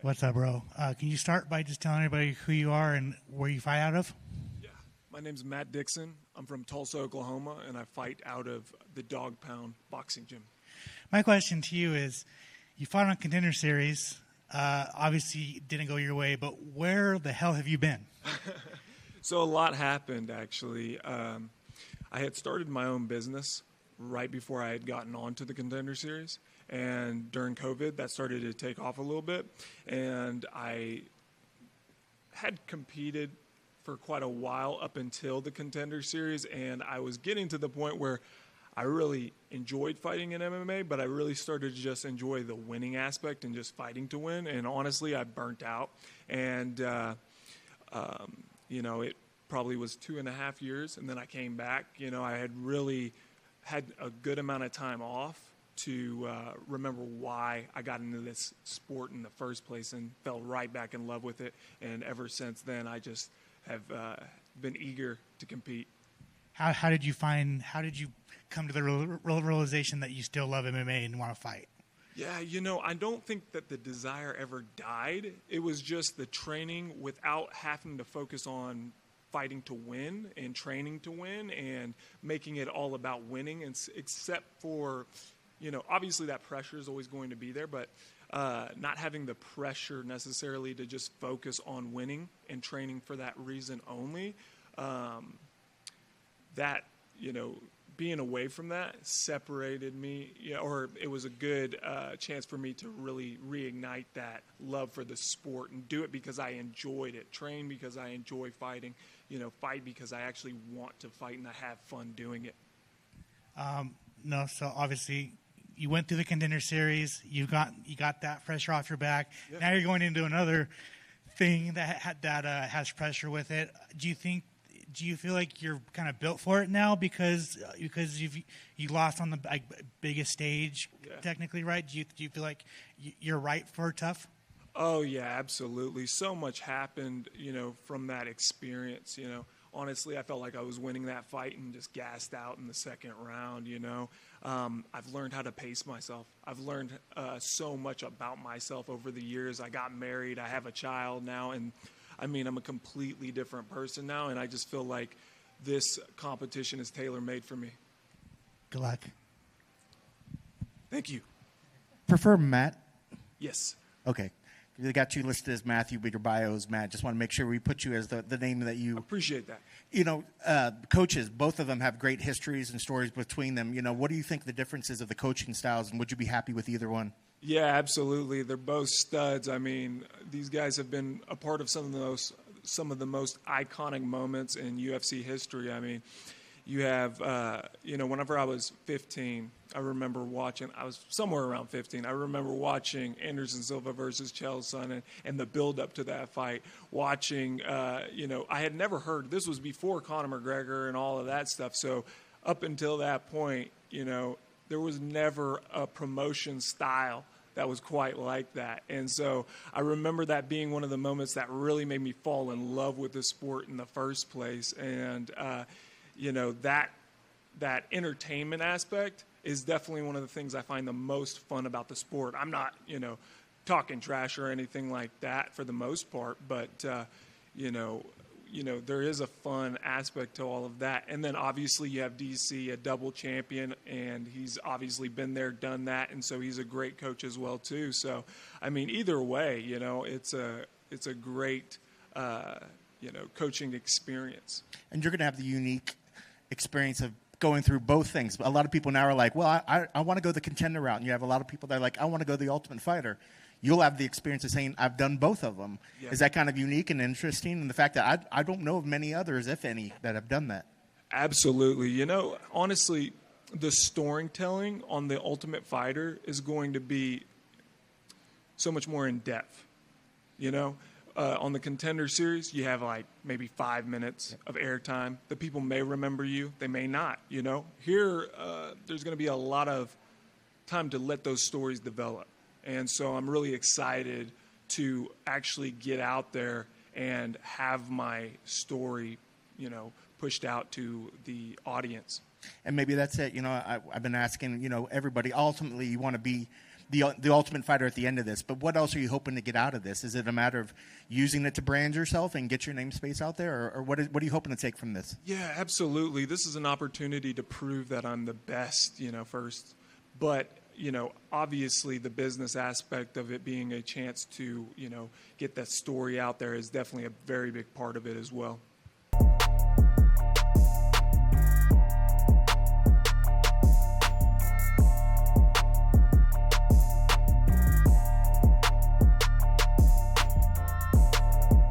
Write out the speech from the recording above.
What's up, bro? Can you start by just telling everybody who you are and where you fight out of? Yeah, my name's Matt Dixon. I'm from Tulsa, Oklahoma, and I fight out of the Dog Pound boxing gym. My question to you is, you fought on Contender Series. Obviously, it didn't go your way, but where the hell have you been? So a lot happened, actually. I had started my own business right before I had gotten onto the Contender Series. And during COVID, that started to take off a little bit. And I had competed for quite a while up until the Contender Series. And I was getting to the point where I really enjoyed fighting in MMA, but I really started to just enjoy the winning aspect and just fighting to win. And honestly, I burnt out. And, it probably was 2.5 years. And then I came back. I had really had a good amount of time off to remember why I got into this sport in the first place and fell right back in love with it. And ever since then, I just have been eager to compete. How did you come to the realization that you still love MMA and want to fight? Yeah, I don't think that the desire ever died. It was just the training without having to focus on fighting to win and training to win and making it all about winning, and except for obviously that pressure is always going to be there, but not having the pressure necessarily to just focus on winning and training for that reason only. Being away from that separated me, or it was a good chance for me to really reignite that love for the sport and do it because I enjoyed it, train because I enjoy fighting, fight because I actually want to fight and I have fun doing it. So obviously you went through the Contender Series. You got that pressure off your back. Yep. Now you're going into another thing that has pressure with it. Do you feel like you're kind of built for it now because you lost on the biggest stage, technically, right? Do you feel like you're right for TUF? Oh yeah, absolutely. So much happened, from that experience. Honestly, I felt like I was winning that fight and just gassed out in the second round. I've learned how to pace myself. I've learned so much about myself over the years. I got married. I have a child now, and I'm a completely different person now, and I just feel like this competition is tailor-made for me. Good luck. Thank you. Prefer Matt? Yes. Okay. They got you listed as Matthew, but your bio is Matt. Just want to make sure we put you as the name that you... Appreciate that. Coaches, both of them have great histories and stories between them. What do you think the differences of the coaching styles, and would you be happy with either one? Yeah, absolutely. They're both studs. These guys have been a part of some of the most iconic moments in UFC history. You have, whenever I was 15, I remember watching, I was somewhere around 15, I remember watching Anderson Silva versus Chael Sonnen and the build-up to that fight, watching, I had never heard, this was before Conor McGregor and all of that stuff, so up until that point, there was never a promotion style that was quite like that. And so I remember that being one of the moments that really made me fall in love with the sport in the first place. And, that entertainment aspect is definitely one of the things I find the most fun about the sport. I'm not, talking trash or anything like that for the most part, but, there is a fun aspect to all of that. And then obviously you have DC, a double champion, and he's obviously been there, done that, and so he's a great coach as well too. So, either way, it's a great, coaching experience. And you're going to have the unique experience of going through both things. A lot of people now are like, well, I want to go the contender route. And you have a lot of people that are like, I want to go the Ultimate Fighter. You'll have the experience of saying, I've done both of them. Yeah. Is that kind of unique and interesting? And the fact that I don't know of many others, if any, that have done that. Absolutely. Honestly, the storytelling on the Ultimate Fighter is going to be so much more in depth. On the Contender Series, you have maybe 5 minutes of airtime. The people may remember you. They may not, Here, there's going to be a lot of time to let those stories develop. And so I'm really excited to actually get out there and have my story, pushed out to the audience. And maybe that's it. I've been asking, everybody, ultimately you want to be the Ultimate Fighter at the end of this. But what else are you hoping to get out of this? Is it a matter of using it to brand yourself and get your namespace out there, or what are you hoping to take from this? Yeah, absolutely. This is an opportunity to prove that I'm the best, first. But, obviously the business aspect of it being a chance to, get that story out there is definitely a very big part of it as well.